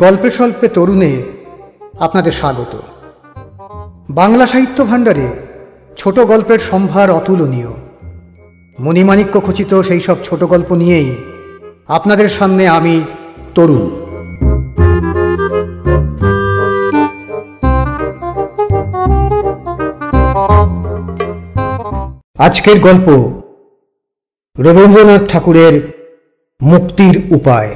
গল্পে স্বল্পে তরুণে আপনাদের স্বাগত। বাংলা সাহিত্য ভাণ্ডারে ছোট গল্পের সম্ভার অতুলনীয়। মণিমাণিক্য খচিত সেই সব ছোট গল্প নিয়েই আপনাদের সামনে আমি তরুণ। আজকের গল্প রবীন্দ্রনাথ ঠাকুরের মুক্তির উপায়।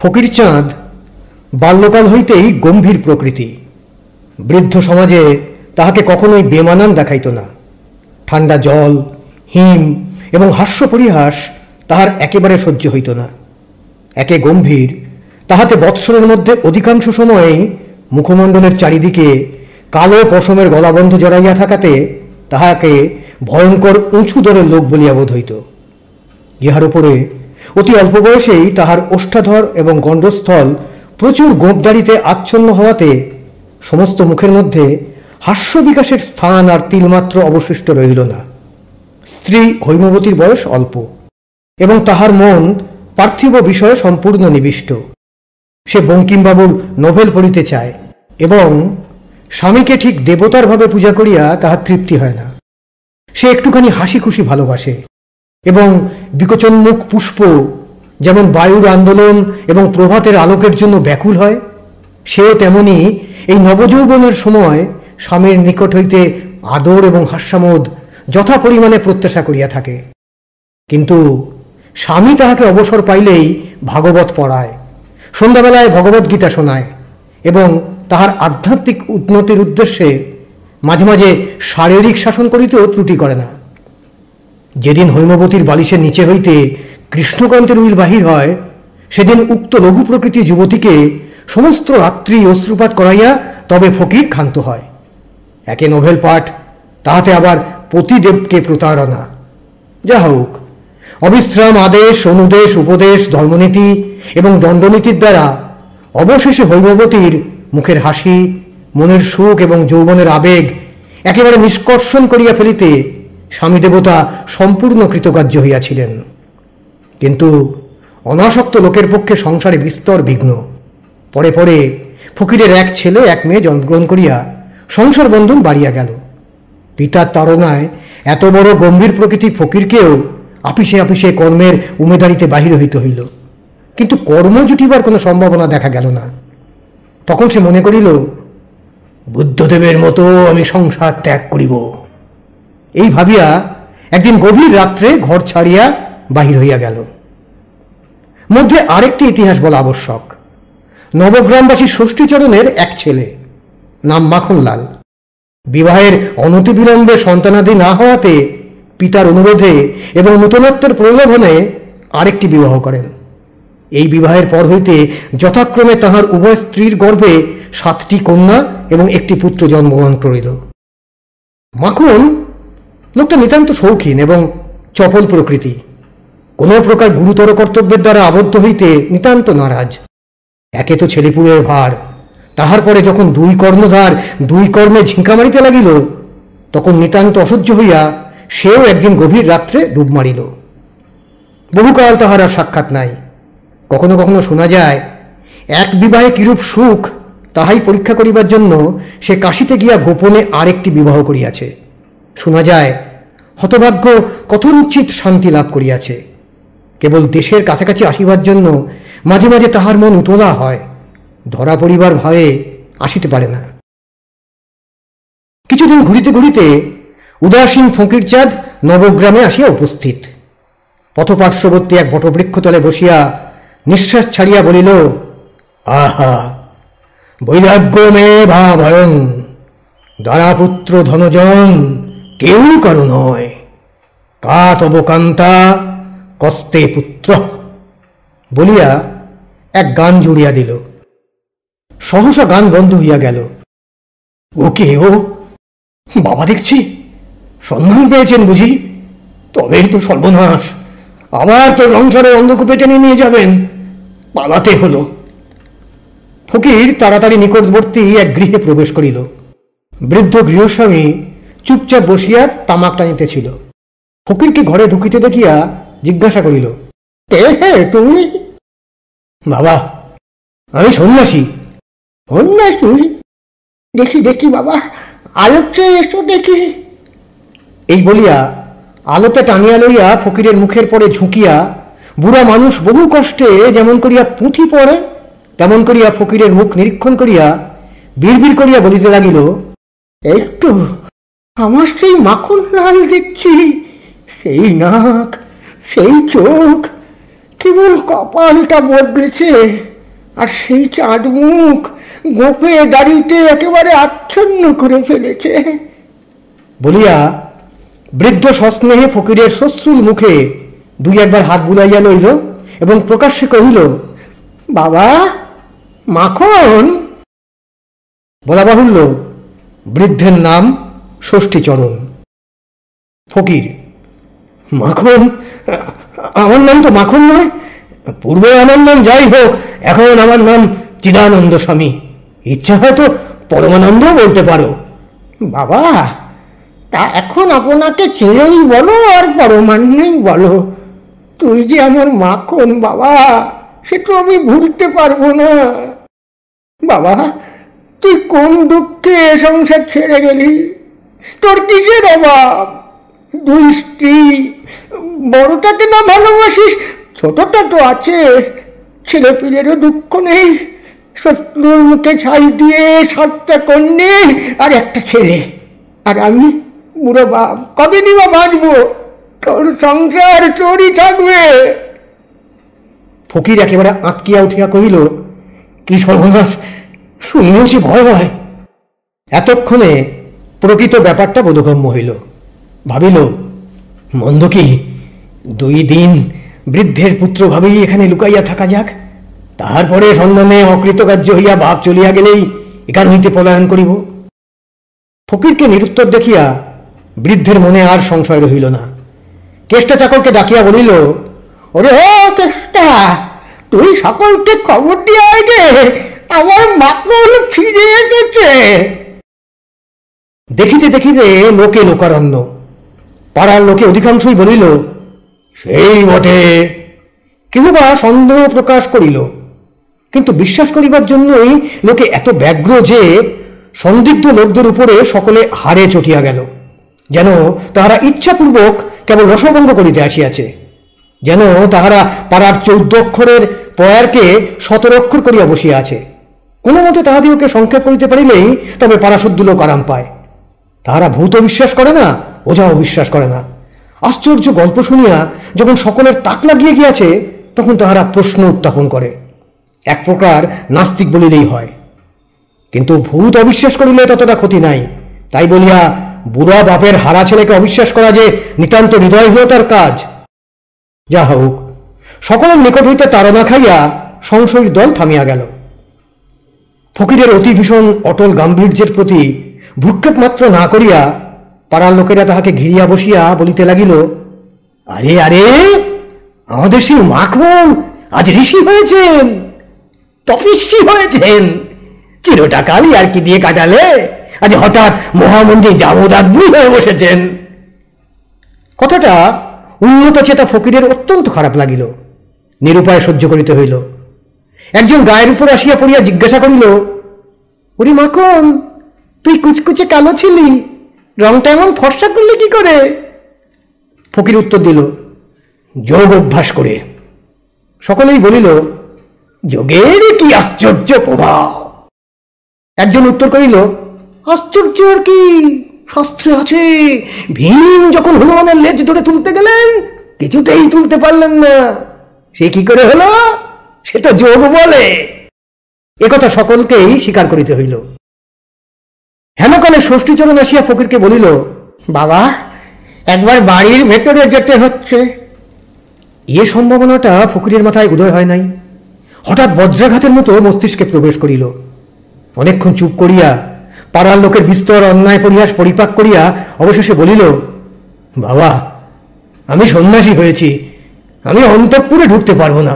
ফকিরচাঁদ বাল্যকাল হইতেই গম্ভীর প্রকৃতি। বৃদ্ধ সমাজে তাহাকে কখনোই বেমানান দেখাইত না। ঠান্ডা জল, হিম এবং হাস্য পরিহাস তাহার একেবারে সহ্য হইত না। একে গম্ভীর, তাহাতে বৎসরের মধ্যে অধিকাংশ সময়েই মুখমণ্ডলের চারিদিকে কালো পশমের গলাবন্ধ জড়াইয়া থাকাতে তাহাকে ভয়ঙ্কর উঁচু দরের লোক বলিয়া বোধ হইত। ইহার উপরে অতি অল্প বয়সেই তাহার ওষ্ঠাধর এবং গণ্ডস্থল প্রচুর গোঁপদাড়িতে আচ্ছন্ন হওয়াতে সমস্ত মুখের মধ্যে হাস্য বিকাশের স্থান আর তিলমাত্র অবশিষ্ট রহিল না। স্ত্রী হৈমবতীর বয়স অল্প এবং তাহার মন পার্থিব বিষয়ে সম্পূর্ণ নিবিষ্ট। সে বঙ্কিমবাবুর নোভেল পড়িতে চায় এবং স্বামীকে ঠিক দেবতার ভাবে পূজা করিয়া তাহার তৃপ্তি হয় না। সে একটুখানি হাসি খুশি ভালোবাসে এবং বিকচন্মুখ পুষ্প যেমন বায়ুর আন্দোলন এবং প্রভাতের আলোকের জন্য ব্যাকুল হয়, সেও তেমনি এই নবযৌবনের সময় স্বামীর নিকট হইতে আদর এবং হাস্যামোদ যথা পরিমাণে প্রত্যাশা করিয়া থাকে। কিন্তু স্বামী তাহাকে অবসর পাইলেই ভাগবত পড়ায়, সন্ধ্যাবেলায় ভগবদ্গীতা শোনায় এবং তাহার আধ্যাত্মিক উন্নতির উদ্দেশ্যে মাঝে মাঝে শারীরিক শাসন করিতেও ত্রুটি করে না। যেদিন হৈমবতীর বালিশের নিচে হইতে কৃষ্ণকান্তের উইল বাহির হয়, সেদিন উক্ত লঘু প্রকৃতি যুবতীকে সমস্ত রাত্রি অশ্রুপাত করাইয়া তবে ফকির ক্ষান্ত হয়। একে নোভেল পাঠ, তাহাতে আবার পতিদেবকে প্রতারণা। যা হোক, অবিশ্রাম আদেশ, অনুদেশ, উপদেশ, ধর্মনীতি এবং দণ্ডনীতির দ্বারা অবশেষে হৈমবতীর মুখের হাসি, মনের সুখ এবং যৌবনের আবেগ একেবারে নিষ্কর্ষণ করিয়া ফেলিতে স্বামী দেবতা সম্পূর্ণ কৃতকার্য হইয়াছিলেন। কিন্তু অনাসক্ত লোকের পক্ষে সংসারে বিস্তর বিঘ্ন। পরে পরে ফকিরের এক ছেলে এক মেয়ে জন্মগ্রহণ করিয়া সংসার বন্ধন বাড়িয়া গেল। পিতার তাড়নায় এত বড় গম্ভীর প্রকৃতির ফকিরকেও আপিসে আপিসে কর্মের উমেদারিতে বাহির হইতে হইল। কিন্তু কর্ম জুটিবার কোনো সম্ভাবনা দেখা গেল না। তখন সে মনে করিল, বুদ্ধদেবের মতো আমি সংসার ত্যাগ করিব। এই ভাবিয়া একদিন গভীর রাত্রে ঘর ছাড়িয়া বাহির হইয়া গেল। মধ্যে আরেকটি ইতিহাস বলা আবশ্যক। নবগ্রামবাসী ষষ্ঠীচরণের এক ছেলে, নাম মাখনলাল, বিবাহের অনতিবিলম্বে সন্তানাদি না হওয়াতে পিতার অনুরোধে এবং নূতনত্বের প্রলোভনে আরেকটি বিবাহ করেন। এই বিবাহের পর হইতে যথাক্রমে তাহার উভয় স্ত্রীর গর্ভে 7টি কন্যা এবং একটি পুত্র জন্মগ্রহণ করিল। মাখন লোকটা নিতান্ত শৌখিন এবং চপল প্রকৃতি। কোন প্রকার গুরুতর কর্তব্যের দ্বারা আবদ্ধ হইতে নিতান্ত নারাজ। একে তো ছেলেপুলের ভার, তাহার পরে যখন 2 কর্ণধার 2 কর্মে ঝিঁকা মারিতে লাগিল, তখন নিতান্ত অসহ্য হইয়া সেও একদিন গভীর রাত্রে ডুব মারিল। বহুকাল তাহার আর সাক্ষাৎ নাই। কখনো কখনো শোনা যায়, এক বিবাহে কিরূপ সুখ তাহাই পরীক্ষা করিবার জন্য সে কাশীতে গিয়া গোপনে আরেকটি বিবাহ করিয়াছে। শোনা যায়, হতভাগ্য কথঞ্চিত শান্তি লাভ করিয়াছে। কেবল দেশের কাছাকাছি আসিবার জন্য মাঝে মাঝে তাহার মন উতলা হয়, ধরা পড়িবার ভয়ে আসিতে পারে না। কিছুদিন ঘুরিতে ঘুরিতে উদাসীন ফকিরচাঁদ নবগ্রামে আসিয়া উপস্থিত। পথপার্শ্ববর্তী এক বটবৃক্ষতলে বসিয়া নিঃশ্বাস ছাড়িয়া বলিল, আহা, বৈরাগ্য মে ভাভয়ং, দ্বারাপুত্র ধনজন কেউ কারো নয়, কা তব কান্তা কস্তে পুত্র বলিয়া এক গান জুড়িয়া দিল। সহসা গান বন্ধ হইয়া গেল। ও কে ও? বাবা দেখছি, সন্ধান পেয়েছেন বুঝি? তবেই তো সর্বনাশ, আবার তো সংসারে অন্ধকূপে টেনে নিয়ে যাবেন। পালাতে হলো। ফকির তাড়াতাড়ি নিকটবর্তী এক গৃহে প্রবেশ করিল। বৃদ্ধ গৃহস্বামী চুপচাপ বসিয়া তামাক টানিতেছিল। ফকিরকে ঘরে ঢুকিতে দেখিয়া জিজ্ঞাসা করিল, কে হে তুমি? বাবা, আমি সন্ন্যাসী। সন্ন্যাসী? দেখি দেখি বাবা, আলোতে এসো দেখি। এই বলিয়া আলোতে টানিয়া লইয়া ফকিরের মুখের পরে ঝুঁকিয়া বুড়া মানুষ বহু কষ্টে যেমন করিয়া পুঁথি পড়ে তেমন করিয়া ফকিরের মুখ নিরীক্ষণ করিয়া বিড়বিড় করিয়া বলিতে লাগিল, একটু আমার সেই মাখন লাল দেখছি, সেই নাক, সেই চোখ, কেবল কপালটা বদলেছে, আর সেই চাঁদ মুখ গোপে দাড়িতে একেবারে আচ্ছন্ন করে ফেলেছে। বলিয়া বৃদ্ধ সস্নেহে ফকিরের শ্মশ্রুল মুখে দুই একবার হাত বুলাইয়া লইল এবং প্রকাশ্যে কহিল, বাবা, মাখন। বলা বাহুল্য, বৃদ্ধের নাম ষষ্ঠীচরণ। ফকির, মাখন? আমার নাম তো মাখন নয়। পূর্বে আমার নাম যাই হোক, এখন আমার নাম চিদানন্দ স্বামী। ইচ্ছা হয়তো পরমানন্দ বলতে পারো। বাবা, তা এখন আপনাকে চিনেই বলো আর পরমান্নেই বলো। তুই যে আমার মাখন বাবা, সে তো আমি ভুলতে পারবো না। বাবা, তুই কোন দুঃখে সংসার ছেড়ে গেলি? তোর কিসের অভাব? দুই স্ত্রী, বড়টাকে না ভালোবাসিস, ছোটটা তো আছে। ছেলে পিলেরও দুঃখ নেই। শত্রুর মুখে ছাই দিয়ে 7টা কন্যে আর একটা ছেলে, আর আমি বুড়ো বাপ, কবে দিবা বাঁচবো? তোর সংসার চোরই থাকবে। ফকির একেবারে আঁতকিয়া উঠিয়া কহিল, কি সর্বনাশ, শুনিয়েছি ভয় হয়। এতক্ষণে প্রকৃত ব্যাপারটা বোধগম্য হইল। ভাবিল, মন্দ কি, 2 দিন বৃদ্ধের পুত্র ভাবেই এখানে লুকাইয়া থাকা যাক, তারপরে সন্ধানে অকৃতকার্য হইয়া বাপ চলিয়া গেলেই এখান হইতে পলায়ন করিব। ফকিরকে নিরুত্তর দেখিয়া বৃদ্ধের মনে আর সংশয় রহিল না। কেষ্টা চাকরকে ডাকিয়া বলিল, ওরে ও কেষ্টা, তুই সকলকে খবর দিয়ে আয় গে, আমার মাখন ফিরে এসেছে। দেখিতে দেখিতে লোকে লোকারণ্য। পাড়ার লোকে অধিকাংশই বলিল, সেই বটে। কেহ বা সন্দেহ প্রকাশ করিল, কিন্তু বিশ্বাস করিবার জন্যই লোকে এত ব্যগ্র যে সন্দিগ্ধ লোকদের উপরে সকলে হারে চটিয়া গেল, যেন তাহারা ইচ্ছাপূর্বক কেবল রসভঙ্গ করিতে আসিয়াছে, যেন তাহারা পাড়ার 14 অক্ষরের পয়ারকে 17 অক্ষর করিয়া বসিয়া আছে। কোনো মতে তাহাদিওকে সংক্ষেপ করিতে পারিলেই তবে পাড়াশুদ্ধ লোক আরাম পায়। তাহারা ভূত বিশ্বাস করে না, ওঝাও বিশ্বাস করে না। আশ্চর্য গল্প শুনিয়া যখন সকলের তাক লাগিয়ে গিয়াছে, তখন তাহারা প্রশ্ন উত্থাপন করে। এক প্রকার নাস্তিক বলিলেই হয়। কিন্তু ভূত অবিশ্বাস করিলে ততটা ক্ষতি নাই, তাই বলিয়া বুড়া বাপের হারা ছেলেকে অবিশ্বাস করা যে নিতান্ত হৃদয়হীনতার কাজ। যা হোক, সকলের নিকট হইতে তাড়না খাইয়া সংশয়ীর দল থামিয়া গেল। ফকিরের অতি ভীষণ অটল গাম্ভীর্যের প্রতি ভ্রুক্ষেপ মাত্র না করিয়া পাড়ার লোকেরা তাহাকে ঘিরিয়া বসিয়া বলিতে লাগিল, আরে আরে, আমাদের সেই মাখন আজ ঋষি হয়েছেন, তপস্বী হয়েছেন। চিরটা কালই আর কি দিয়ে কাটালে, আজ হঠাৎ মহামন্দির যাবদাগ্নি হয়ে বসেছেন। কথাটা উন্নত চেতা ফকিরের অত্যন্ত খারাপ লাগিল। নিরুপায় সহ্য করিতে হইল। একজন গায়ের উপর আসিয়া পড়িয়া জিজ্ঞাসা করিল, ওরে মাখন, তুই কুচকুচে কালো ছিলি, রংটা এমন ফর্সা করলে কি করে? ফকির উত্তর দিল, যোগ অভ্যাস করে। সকলেই বলিল, যোগের কি আশ্চর্য প্রভাব। একজন উত্তর করিল, আশ্চর্য আর কি, শাস্ত্রে আছে, ভীম যখন হনুমানের লেজ ধরে তুলতে গেলেন, কিছুতেই তুলতে পারলেন না। সে কি করে হলো? সে তো যোগ বলে। একথা সকলকেই স্বীকার করিতে হইল। হেমকালে ষষ্ঠীচরণ আসিয়া ফকিরকে বলিল, বাবা, একবার বাড়ির ভেতরে যেতে হচ্ছে। এ সম্ভাবনাটা ফকিরের মাথায় উদয় হয় নাই। হঠাৎ বজ্রাঘাতের মতো মস্তিষ্কে প্রবেশ করিল। অনেকক্ষণ চুপ করিয়া পাড়ার লোকের বিস্তর অন্যায় পরিহাস পরিপাক করিয়া অবশেষে বলিল, বাবা, আমি সন্ন্যাসী হয়েছি, আমি অন্তঃপুরে ঢুকতে পারবো না।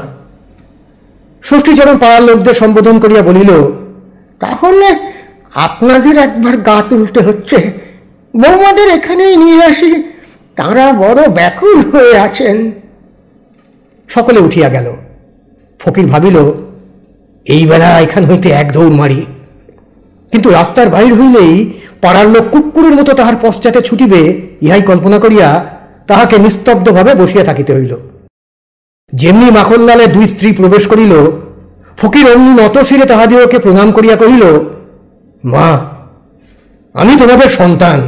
ষষ্ঠীচরণ পাড়ার লোকদের সম্বোধন করিয়া বলিল, তাহলে আপনাদের একবার গা তুলতে হচ্ছে। বৌমাদের এখানেই নিয়ে আসি, তাঁরা বড় ব্যাকুল হয়ে আছেন। সকলে উঠিয়া গেল। ফকির ভাবিল, এই বেলা এখান হইতে এক দৌড় মারি। কিন্তু রাস্তার বাহির হইলেই পাড়ার লোক কুকুরের মতো তাহার পশ্চাতে ছুটিবে, ইহাই কল্পনা করিয়া তাহাকে নিস্তব্ধভাবে বসিয়া থাকিতে হইল। যেমনি মাখনলালে দুই স্ত্রী প্রবেশ করিল, ফকির অমনি নতশিরে তাহাদিওকে প্রণাম করিয়া কহিল, মা, আমি তোমাদের সন্তান।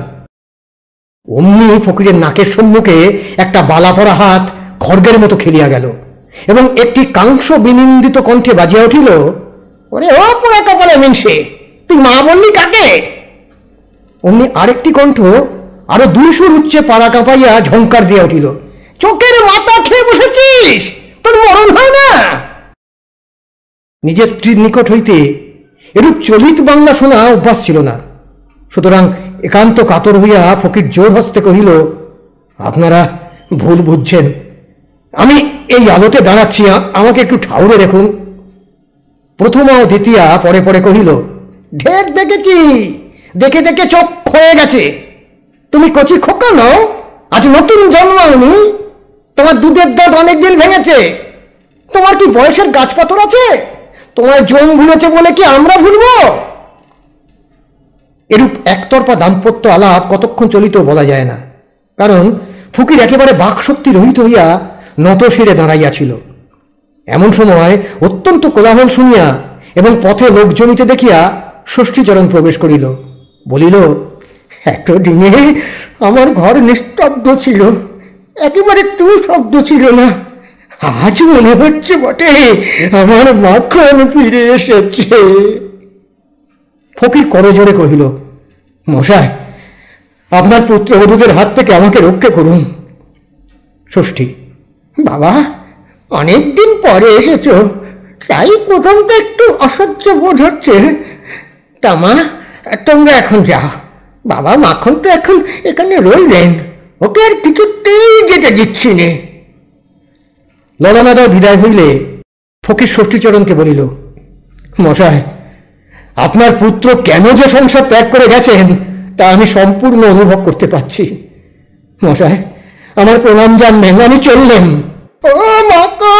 অমনি ফকিরের নাকের সম্মুখে একটা বালা পড়া হাত খড়গের মতো খেলিয়া গেল এবং একটি কাংস বিনিন্দিত কণ্ঠে বাজিয়া উঠিল, ওরে ও পোড়া কপালে মিনসে, তুই মা বললি কাকে? অমনি আরেকটি কণ্ঠ আরো 200 উচ্চে পাড়া কাঁপাইয়া ঝংকার দিয়া উঠিল, চোখের মাথা খেয়ে বসেছিস, তোর মরণ হয় না? নিজের স্ত্রীর নিকট হইতে এরূপ চলিত বাংলা শোনা অভ্যাস ছিল না। সুতরাং একান্ত কাতর হইয়া ফকির জোর হস্তে কহিল, আপনারা ভুল বুঝছেন, আমি এই আলোতে দাঁড়াচ্ছি, আমাকে একটু ঠাউরে দেখুন। প্রথমা ও দ্বিতীয়া পরে পরে কহিল, ঢের দেখেছি, দেখে দেখে চোখ ক্ষয়ে গেছে। তুমি কচি খোকা নও, আজ নতুন জন্মাওনি, তোমার দুধের দাঁত অনেকদিন ভেঙেছে। তোমার কি বয়সের গাছ পাথর আছে? তোমার জম ভুলেছে বলে কি আমরা ভুলব? এরূপ একতরফা দাম্পত্য আলাপ কতক্ষণ চলিত বলা যায় না, কারণ ফকির একেবারে বাকশক্তি রহিত হইয়া নত শিরে দাঁড়াইয়াছিল। এমন সময় অত্যন্ত কোলাহল শুনিয়া এবং পথে লোক জমিতে দেখিয়া ষষ্ঠীচরণ প্রবেশ করিল। বলিল, এতদিনে আমার ঘর নিস্তব্ধ ছিল, একেবারে একটু শব্দ ছিল না। আজ মনে হচ্ছে বটে আমার মাখন ফিরে এসেছে। ফকির করজোরে কহিল, মশাই, আপনার পুত্রবধূদের হাত থেকে আমাকে রক্ষা করুন। ষষ্ঠী, বাবা, অনেকদিন পরে এসেছ, তাই প্রথমটা একটু অসহ্য বোধ হচ্ছে। তা মা, তোমরা এখন যাও, বাবা মাখন তো এখন এখানে রইলেন, ওকে আর কিছুতেই যেতে দিচ্ছি নে। ললনাদা বিদায় হইলে ফকির ষষ্ঠীচরণকে বলিল, মশাই, আপনার পুত্র কেন যে সংসার ত্যাগ করে গেছেন তা আমি সম্পূর্ণ অনুভব করতে পারছি। মশাই, আমার প্রণাম জানবেন, আমি চললেন। ও মাকা!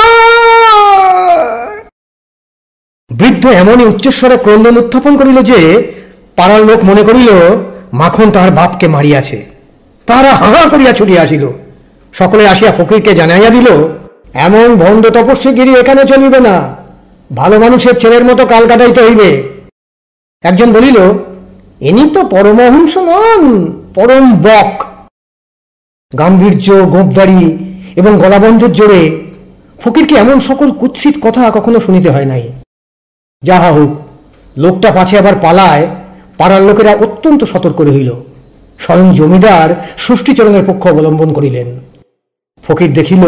বৃদ্ধ এমনই উচ্চস্বরে ক্রন্দন উত্থাপন করিল যে পাড়ার লোক মনে করিল মাখন তাহার বাপকে মারিয়াছে। তাহারা হাঁ করিয়া ছুটিয়া আসিল। সকলে আসিয়া ফকিরকে জানাইয়া দিল, এমন ভণ্ড তপস্বীগিরি এখানে চলিবে না, ভালো মানুষের ছেলের মতো কাল কাটাইতে হইবে। একজন বলিল, ইনি তো পরমহংস নন, পরম বক। গাম্ভীর্য, গোঁপদাড়ি এবং গলাবন্ধের জোরে ফকিরকে এমন সকল কুৎসিত কথা কখনো শুনিতে হয় নাই। যাহা হোক, লোকটা পাছে আবার পালায়, পাড়ার লোকেরা অত্যন্ত সতর্ক হইল। স্বয়ং জমিদার ষষ্ঠীচরণের পক্ষ অবলম্বন করিলেন। ফকির দেখিল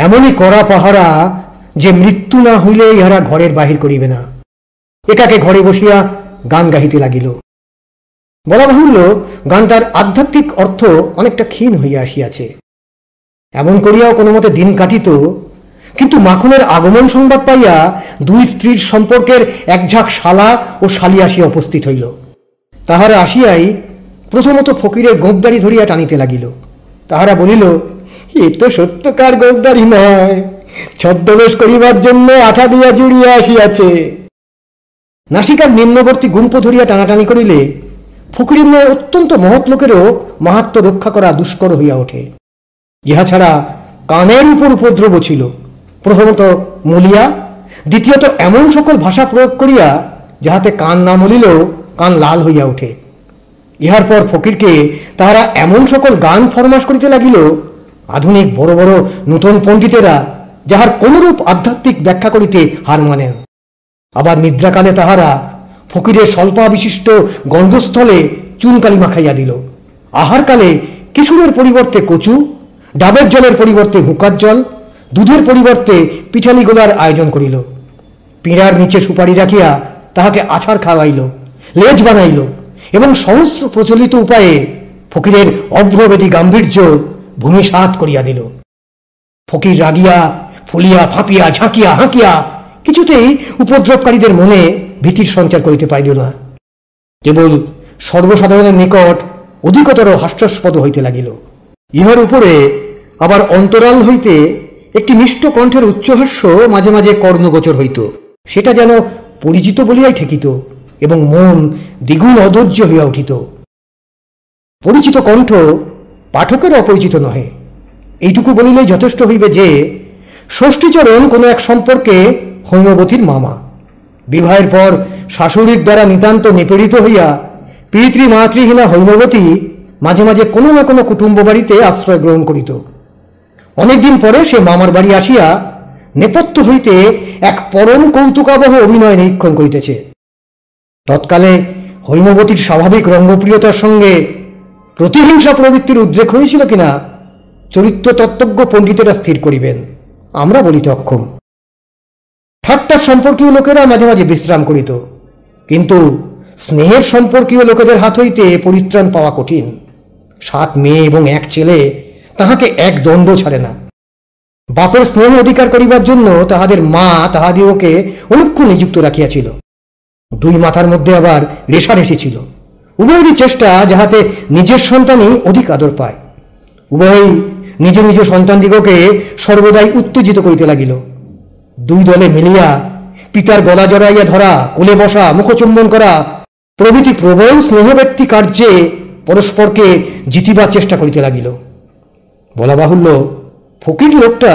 এমনই কড়া পাহারা যে মৃত্যু না হইলে ইহারা ঘরের বাহির করিবে না। একাকে ঘরে বসিয়া গান গাহিতে লাগিল। বলা বাহুল্য, গানটার আধ্যাত্মিক অর্থ অনেকটা ক্ষীণ হইয়া আসিয়াছে। এমন করিয়াও কোনো মতে দিন কাটিত, কিন্তু মাখনের আগমন সংবাদ পাইয়া দুই স্ত্রীর সম্পর্কের একঝাঁক শালা ও শালি আসিয়া উপস্থিত হইল। তাহারা আসিয়াই প্রথমত ফকিরের গোঁপদাড়ি ধরিয়া টানিতে লাগিল। তাহারা বলিল, এ তো সত্যকার গোঁপদাড়ি নয়, ছদ্মবেশ করিবার জন্য আঠা দিয়া জুড়িয়া আসিয়াছে। নাসিকার নিম্নবর্তী গুম্প ধরিয়া টানাটানি করিলে ফকিরের ন্যায় অত্যন্ত মহৎ লোকেরও মাহাত্ম রক্ষা করা দুষ্কর হইয়া ওঠে। ইহা ছাড়া কানের উপর উপদ্রব ছিল। প্রথমত মলিয়া, দ্বিতীয়ত এমন সকল ভাষা প্রয়োগ করিয়া যাহাতে কান না মলিলেও কান লাল হইয়া ওঠে। ইহার পর ফকিরকে তাহারা এমন সকল গান ফরমাস করিতে লাগিল, আধুনিক বড় বড় নূতন পণ্ডিতেরা যাহার কোনরূপ আধ্যাত্মিক ব্যাখ্যা করিতে হার মানেন। আবার নিদ্রাকালে তাহারা ফকিরের স্বল্পাবিশিষ্ট গন্ধস্থলে চুনকালি মাখাইয়া দিল। আহারকালে কিশোরের পরিবর্তে কচু, ডাবের জলের পরিবর্তে হুঁকার জল, দুধের পরিবর্তে পিঠালি গোলার আয়োজন করিল। পিঁড়ার নিচে সুপারি রাখিয়া তাহাকে আছাড় খাওয়াইল, লেজ বানাইল এবং সহস্র প্রচলিত উপায়ে ফকিরের অভ্রবেদী গাম্ভীর্য ভূমিসাৎ করিয়া দিল। ফকির রাগিয়া, ফুলিয়া, ফাঁপিয়া, ঝাঁকিয়া, হাঁকিয়া কিছুতেই উপদ্রবকারীদের মনে ভীতির সঞ্চার করিতে পারিল না। কেবল সর্বসাধারণের নিকট অধিকতর হাস্যাস্পদ হইতে লাগিল। ইহার উপরে আবার অন্তরাল হইতে একটি মিষ্ট কণ্ঠের উচ্চহাস্য মাঝে মাঝে কর্ণগোচর হইত। সেটা যেন পরিচিত বলিয়াই ঠেকিত এবং মন দ্বিগুণ অধৈর্য হইয়া উঠিত। পরিচিত কণ্ঠ পাঠকের অপরিচিত নহে, এইটুকু বলিলেই যথেষ্ট হইবে যে ষষ্ঠীচরণ কোনো এক সম্পর্কে হৈমবতীর মামা। বিবাহের পর শাশুড়ির দ্বারা নিতান্ত নিপীড়িত হইয়া পিতৃমাতৃহীনা হৈমবতী মাঝে মাঝে কোনো না কোনো কুটুম্ব বাড়িতে আশ্রয় গ্রহণ করিত। অনেকদিন পরে সে মামার বাড়ি আসিয়া নেপথ্য হইতে এক পরম কৌতুকাবহ অভিনয় নিরীক্ষণ করিতেছে। তৎকালে হৈমবতীর স্বাভাবিক রঙ্গপ্রিয়তার সঙ্গে প্রতিহিংসা প্রবৃত্তির উদ্রেক হয়েছিল কিনা চরিত্র তত্ত্বজ্ঞ পণ্ডিতেরা স্থির করিবেন, আমরা বলিতে অক্ষম। ঠাট্টার সম্পর্কীয় লোকেরা মাঝে মাঝে বিশ্রাম করিত, কিন্তু স্নেহের সম্পর্কীয় লোকেদের হাত হইতে পরিত্রাণ পাওয়া কঠিন। 7 মেয়ে এবং 1 ছেলে তাহাকে এক দণ্ড ছাড়ে না। বাপের স্নেহ অধিকার করিবার জন্য তাহাদের মা তাহাদিওকে অনুক্ষণ নিযুক্ত রাখিয়াছিল। 2 মাথার মধ্যে আবার রেশারেশি ছিল। উভয়েরই চেষ্টা যাহাতে নিজের সন্তানই অধিক আদর পায়। উভয়ই নিজ নিজ সন্তানদিগকে সর্বদাই উত্তেজিত করিতে লাগিল। 2 দলে মিলিয়া পিতার গলা জড়াইয়া ধরা, কোলে বসা, মুখচুম্বন করা প্রভৃতি প্রবল স্নেহব্যক্তি কার্যে পরস্পরকে জিতিবার চেষ্টা করিতে লাগিল। বলা বাহুল্য, ফকির লোকটা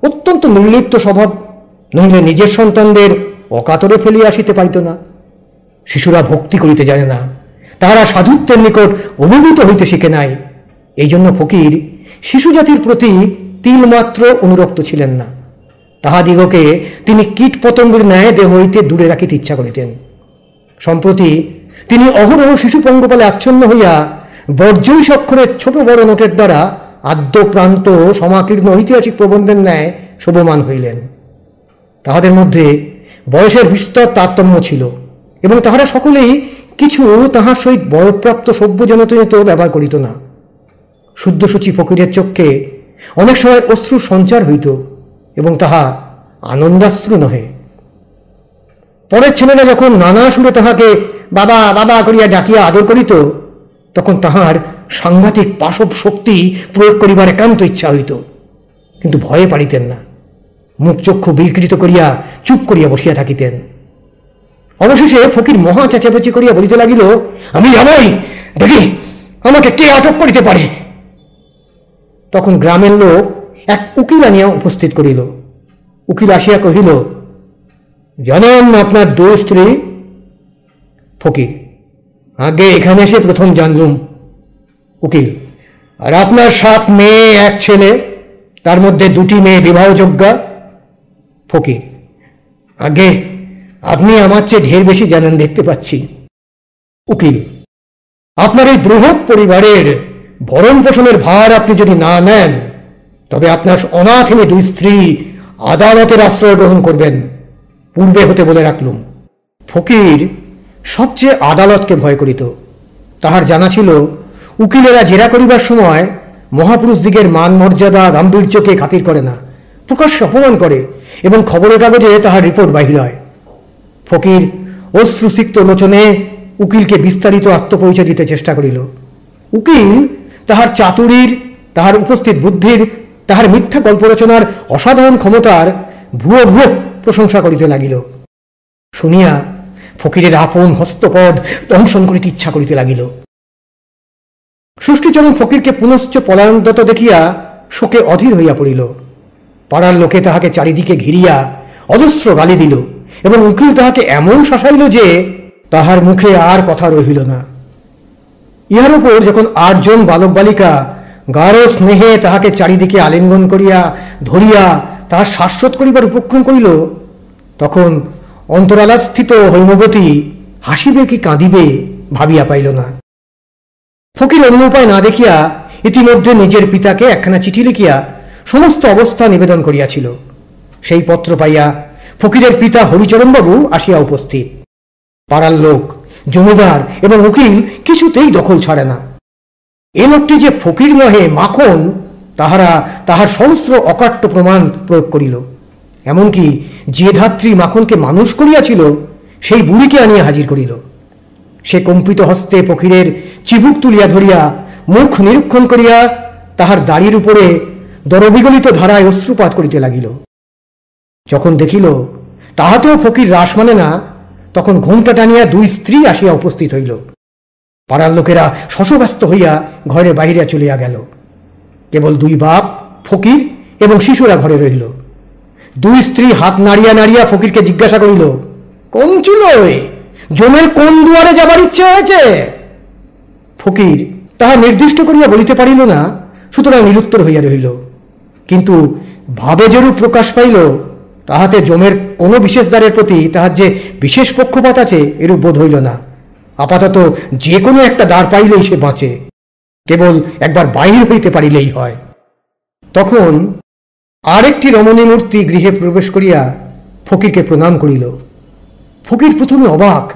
অত্যন্ত নির্লিপ্ত স্বভাব, নইলে নিজের সন্তানদের অকাতরে ফেলিয়া আসিতে পারিত না। শিশুরা ভক্তি করিতে জানে না, তাহারা সাধুত্বের নিকট অভিভূত হইতে শিখে নাই। এই জন্য ফকির শিশু জাতির প্রতি তিলমাত্র অনুরক্ত ছিলেন না। তাহাদিগকে তিনি কীট পতঙ্গের ন্যায় দেহ হইতে দূরে রাখিতে ইচ্ছা করিতেন। সম্প্রতি তিনি অহরহ শিশু পঙ্গপালে আচ্ছন্ন হইয়া বর্জয়ী অক্ষরের ছোট বড় নোটের দ্বারা আদ্য প্রান্ত সমাকীর্ণ ঐতিহাসিক প্রবন্ধের ন্যায় শোভমান হইলেন। তাহাদের মধ্যে বয়সের বিস্তর তারতম্য ছিল এবং তাহারা সকলেই কিছু তাহার সহিত বয়প্রাপ্ত সভ্যজনতনিত ব্যবহার করিত না। শুদ্ধসূচি ফকিরের চক্ষে অনেক সময় অশ্রুর সঞ্চার হইত এবং তাহা আনন্দাশ্রু নহে। পরের ছেলেরা যখন নানা সুরে তাহাকে বাবা বাবা করিয়া ডাকিয়া আদর করিত, তখন তাহার সাংঘাতিক পাশব শক্তি প্রয়োগ করিবার একান্ত ইচ্ছা হইত, কিন্তু ভয়ে পারিতেন না। মুখ চক্ষু বিকৃত করিয়া চুপ করিয়া বসিয়া থাকিতেন। অবশেষে ফকির মহা চেঁচামেচি করিয়া বলিতে লাগিল, আমি যাবই, দেখি আমাকে কে আটক করিতে পারে। তখন গ্রামের লোক এক উকিল আনিয়া উপস্থিত করিল। উকিল আসিয়া কহিল, জানেন আপনার 2 স্ত্রী? ফকির, আগে এখানে এসে প্রথম জানলুম। উকিল, আর আপনার 7 মেয়ে 1 ছেলে, তার মধ্যে 2টি মেয়ে বিবাহযোগ্যা? ফকির, আগে আপনি আমার চেয়ে ঢের বেশি জানেন দেখতে পাচ্ছি। উকিল, আপনার এই বৃহৎ পরিবারের ভরণ পোষণের ভার আপনি যদি না নেন, তবে আপনার অনাথিনী 2 স্ত্রী আদালতের আশ্রয় গ্রহণ করবেন, পূর্বে হতে বলে রাখলুম। ফকির সবচেয়ে আদালতকে ভয় করিত। তাহার জানা ছিল উকিলেরা জেরা করিবার সময় মহাপুরুষদিগের মান মর্যাদা গাম্ভীর্যকে খাতির করে না, প্রকাশ্যে অপমান করে এবং খবরের কাগজে তাহার রিপোর্ট বাহির হয়। ফকির অশ্রুসিক্ত লোচনে উকিলকে বিস্তারিত আত্মপরিচয় দিতে চেষ্টা করিল। উকিল তাহার চাতুরীর, তাহার উপস্থিত বুদ্ধির, তাহার মিথ্যা গল্প রচনার অসাধারণ ক্ষমতার ভুয়ো ভুয়ো প্রশংসা করিতে লাগিল। শুনিয়া ফকিরের আপন হস্তপদ দংশন করিতে ইচ্ছা করিতে লাগিল। ষষ্ঠীচরণ ফকিরকে পুনশ্চ পলায়নরত দেখিয়া শোকে অধীর হইয়া পড়িল। পাড়ার লোকে তাহাকে চারিদিকে ঘিরিয়া অজস্র গালি দিল এবং উকিল তাহাকে এমন শাসাইল যে তাহার মুখে আর কথা রহিল না। ইহার উপর যখন 8 জন বালক বালিকা গাঢ় স্নেহে তাহাকে চারিদিকে আলিঙ্গন করিয়া ধরিয়া তাহার শ্বাসরোধ করিবার উপক্রম করিল, তখন অন্তরালাস্থিত হৈমবতী হাসিবে কি কাঁদিবে ভাবিয়া পাইল না। ফকির অন্য উপায় না দেখিয়া ইতিমধ্যে নিজের পিতাকে একখানা চিঠি লিখিয়া সমস্ত অবস্থা নিবেদন করিয়াছিল। সেই পত্র পাইয়া ফকিরের পিতা হরিচরণবাবু আসিয়া উপস্থিত। পাড়ার লোক, জমিদার এবং উকিল কিছুতেই দখল ছাড়ে না। এ লোকটি যে ফকির নহে মাখন, তাহারা তাহার সহস্র অকাট্য প্রমাণ প্রয়োগ করিল। এমনকি যে ধাত্রী মাখনকে মানুষ করিয়াছিল সেই বুড়িকে আনিয়া হাজির করিল। সে কম্পিত হস্তে ফকিরের চিবুক তুলিয়া ধরিয়া মুখ নিরীক্ষণ করিয়া তাহার দাড়ির উপরে দরবিগলিত ধারায় অশ্রুপাত করিতে লাগিল। যখন দেখিল তাহাতেও ফকির রাস মানে না, তখন ঘোমটা টানিয়া দুই স্ত্রী আসিয়া উপস্থিত হইল। পাড়ার লোকেরা শশব্যস্ত হইয়া ঘরে বাহিরে চলিয়া গেল। কেবল দুই বাপ, ফকির এবং শিশুরা ঘরে রহিল। দুই স্ত্রী হাত নাড়িয়া নাড়িয়া ফকিরকে জিজ্ঞাসা করিল, কোন চুলোয় জমের কোন দুয়ারে যাবার ইচ্ছে হয়েছে? ফকির তাহা নির্দিষ্ট করিয়া বলিতে পারিল না, সুতরাং নিরুত্তর হইয়া রহিল। কিন্তু ভাবে যেরূপ প্রকাশ পাইল, তাহাতে জমের কোন বিশেষ দ্বারের প্রতি তাহার যে বিশেষ পক্ষপাত আছে এরূপ বোধ হইল না। আপাতত যে কোনো একটা দ্বার পাইলেই সে বাঁচে, কেবল একবার বাহির হইতে পারিলেই হয়। তখন আরেকটি রমণী মূর্তি গৃহে প্রবেশ করিয়া ফকিরকে প্রণাম করিল। ফকির প্রথমে অবাক,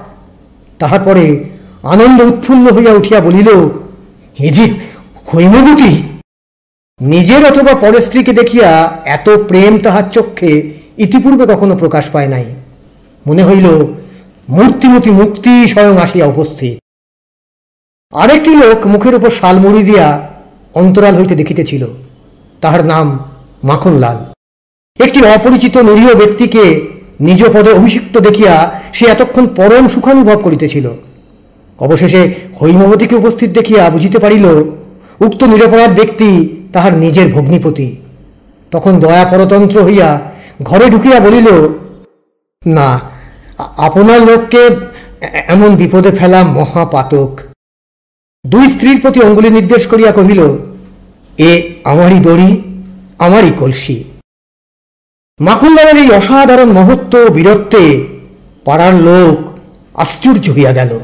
তাহার পরে আনন্দ উৎফুল্ল হইয়া উঠিয়া বলিল, হে যে হৈমবতী! নিজের অথবা পরের স্ত্রীকে দেখিয়া এত প্রেম তাহার চক্ষে ইতিপূর্বে কখনো প্রকাশ পায় নাই। মনে হইল মূর্তিমতী মুক্তি স্বয়ং আসিয়া উপস্থিত। আরেকটি লোক মুখের উপর শালমুড়ি দিয়া অন্তরাল হইতে দেখিতেছিল। তাহার নাম মাখনলাল। একটি অপরিচিত নিরীহ ব্যক্তিকে নিজ পদে অভিষিক্ত দেখিয়া সে এতক্ষণ পরম সুখানুভব করিতেছিল। অবশেষে হৈমবতীকে উপস্থিত দেখিয়া বুঝিতে পারিল উক্ত নিরপরাধ ব্যক্তি তাহার নিজের ভগ্নিপতি। তখন দয়া পরতন্ত্র হইয়া ঘরে ঢুকিয়া বলিল, না, আপনার লোককে এমন বিপদে ফেলা মহাপাতক। দুই স্ত্রীর প্রতি অঙ্গুলি নির্দেশ করিয়া কহিল, এ আমারই দড়ি, আমারই কলসি। মাখনলালের এই অসাধারণ মহত্ব বীরত্বে পাড়ার লোক আশ্চর্য হইয়া গেল।